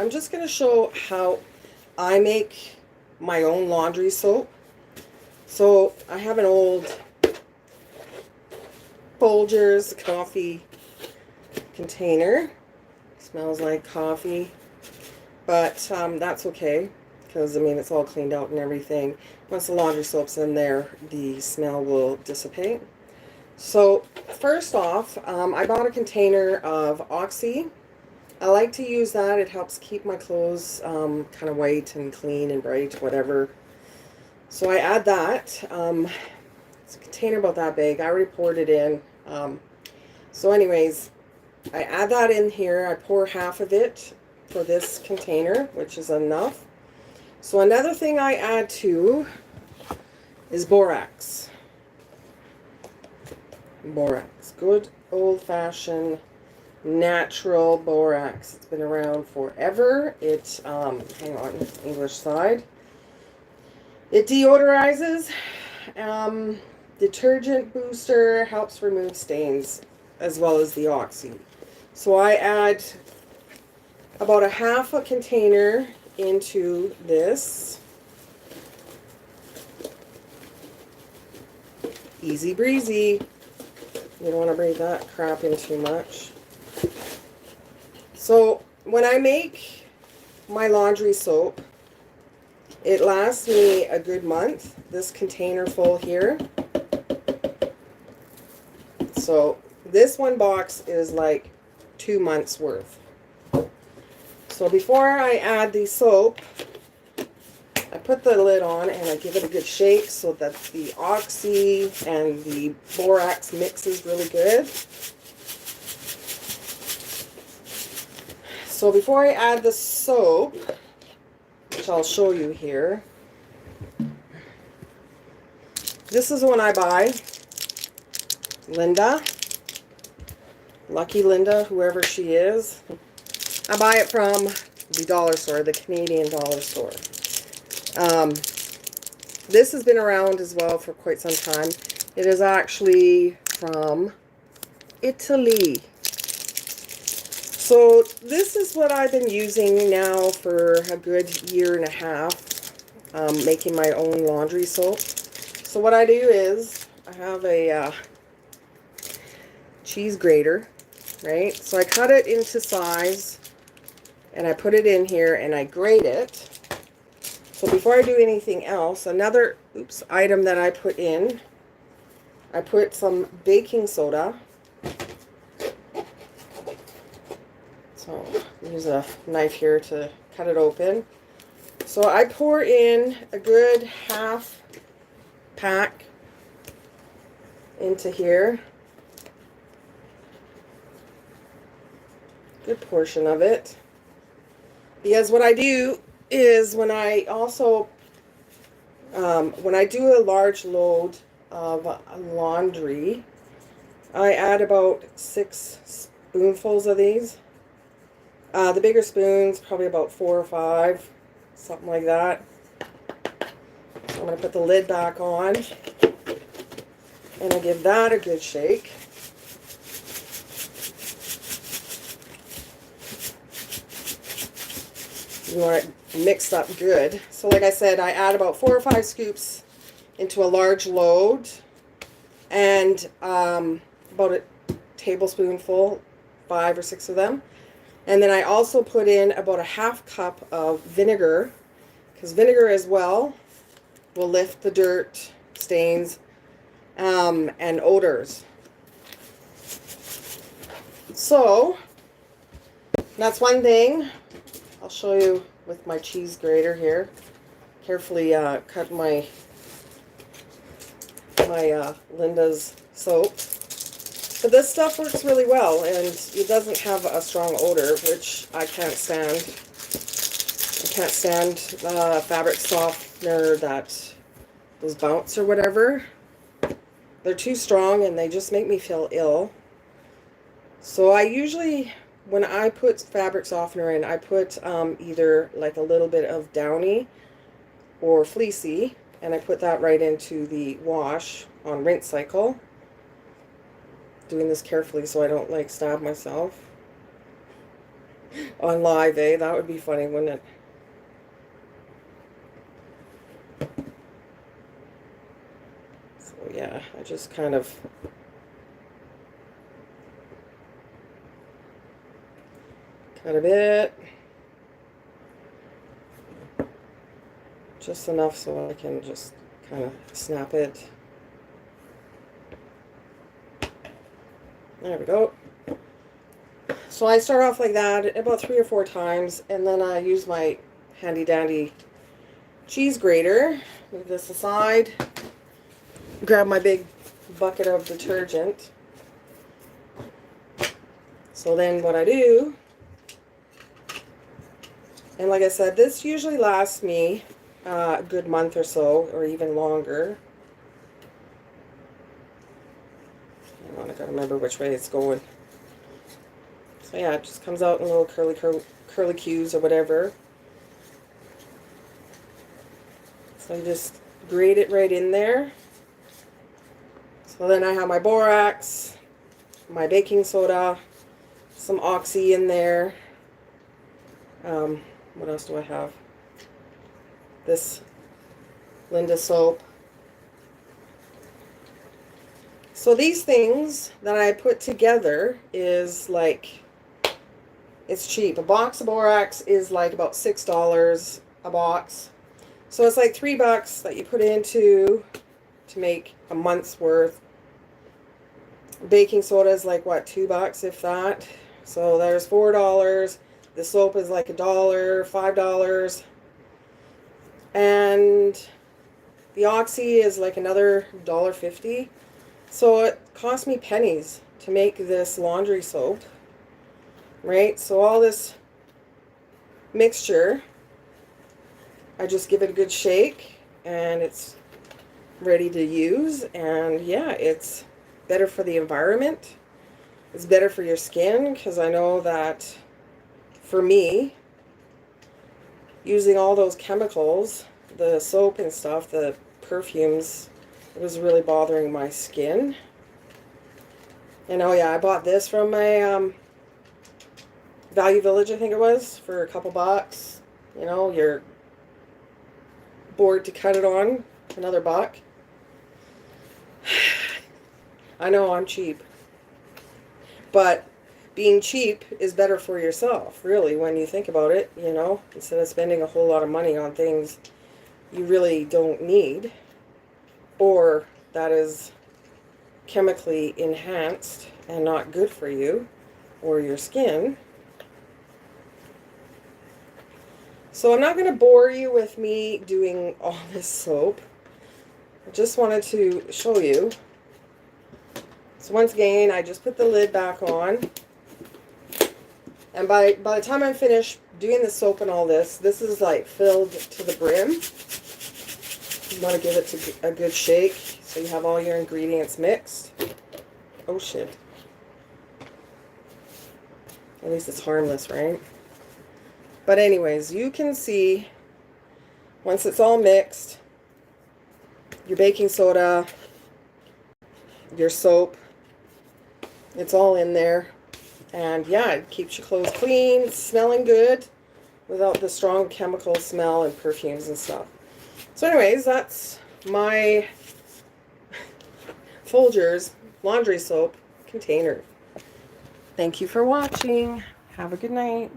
I'm just going to show how I make my own laundry soap. So I have an old Folgers coffee container. Smells like coffee, but that's okay because I mean it's all cleaned out and everything. Once the laundry soap's in there, the smell will dissipate. So first off, I bought a container of Oxy. I like to use that. It helps keep my clothes kind of white and clean and bright, whatever. So I add that. It's a container about that big. I already poured it in. So anyways, I add that in here. I pour half of it for this container, which is enough. So another thing I add to is borax. Borax. Good old-fashioned natural borax. It's been around forever. It, hang on, English side. It deodorizes, detergent booster, helps remove stains, as well as the Oxy. So I add about a half a container into this. Easy breezy. You don't want to breathe that crap in too much. So when I make my laundry soap, it lasts me a good month. This container full here. So this one box is like 2 months worth. So before I add the soap, I put the lid on and I give it a good shake so that the Oxy and the borax mixes really good. So before I add the soap, which I'll show you here, this is one I buy. Linda. Lucky Linda, whoever she is. I buy it from the dollar store, the Canadian dollar store. This has been around as well for quite some time. It is actually from Italy. So this is what I've been using now for a good year and a half, making my own laundry soap. So what I do is I have a cheese grater, right? So I cut it into size and I put it in here and I grate it. So before I do anything else, another item that I put in, I put some baking soda. So use a knife here to cut it open. So I pour in a good half pack into here. Good portion of it. Because what I do is when I also, when I do a large load of laundry, I add about 6 spoonfuls of these. The bigger spoons, probably about 4 or 5, something like that. So I'm going to put the lid back on, and I give that a good shake. You want it mixed up good. So like I said, I add about 4 or 5 scoops into a large load, and about a tablespoonful, 5 or 6 of them. And then I also put in about a half cup of vinegar, because vinegar as well will lift the dirt, stains, and odors. So that's one thing. I'll show you with my cheese grater here. Carefully cut my Linda's soap. But this stuff works really well, and it doesn't have a strong odor, which I can't stand. I can't stand fabric softener that those bounce or whatever. They're too strong and they just make me feel ill. So I usually, when I put fabric softener in, I put either like a little bit of Downy or Fleecy, and I put that right into the wash on rinse cycle. Doing this carefully so I don't like stab myself. on live, eh? That would be funny, wouldn't it? So yeah, I just kind of cut a bit. Just enough so I can just kind of snap it. There we go. So I start off like that about 3 or 4 times, and then I use my handy dandy cheese grater. Move this aside. Grab my big bucket of detergent. So then what I do, and like I said, this usually lasts me a good month or so, or even longer. I gotta remember which way it's going. So yeah, it just comes out in little curly cues or whatever. So you just grate it right in there. So then I have my borax, my baking soda, some Oxy in there. What else do I have? This Linda soap. So these things that I put together is like, it's cheap. A box of borax is like about $6 a box. So it's like $3 that you put into to make a month's worth. Baking soda is like what, $2 if that. So there's $4. The soap is like $1, $5. And the Oxy is like another $1.50. So it cost me pennies to make this laundry soap. Right? So all this mixture, I just give it a good shake and it's ready to use. And yeah, it's better for the environment. It's better for your skin, because I know that for me, using all those chemicals, the soap and stuff, the perfumes, it was really bothering my skin. And oh yeah, I bought this from my Value Village, I think it was, for a couple bucks. You know, you're bored to cut it on, another buck. I know I'm cheap. But being cheap is better for yourself, really, when you think about it, you know, instead of spending a whole lot of money on things you really don't need, or that is chemically enhanced and not good for you or your skin. So I'm not going to bore you with me doing all this soap. I just wanted to show you. So once again, I just put the lid back on. And by the time I'm finished doing the soap and all this, this is like filled to the brim. You want to give it a good shake so you have all your ingredients mixed. Oh shit. At least it's harmless, right? But anyways, you can see once it's all mixed, your baking soda, your soap, it's all in there. And yeah, it keeps your clothes clean, smelling good, without the strong chemical smell and perfumes and stuff. So anyways, that's my Folgers laundry soap container. Thank you for watching. Have a good night.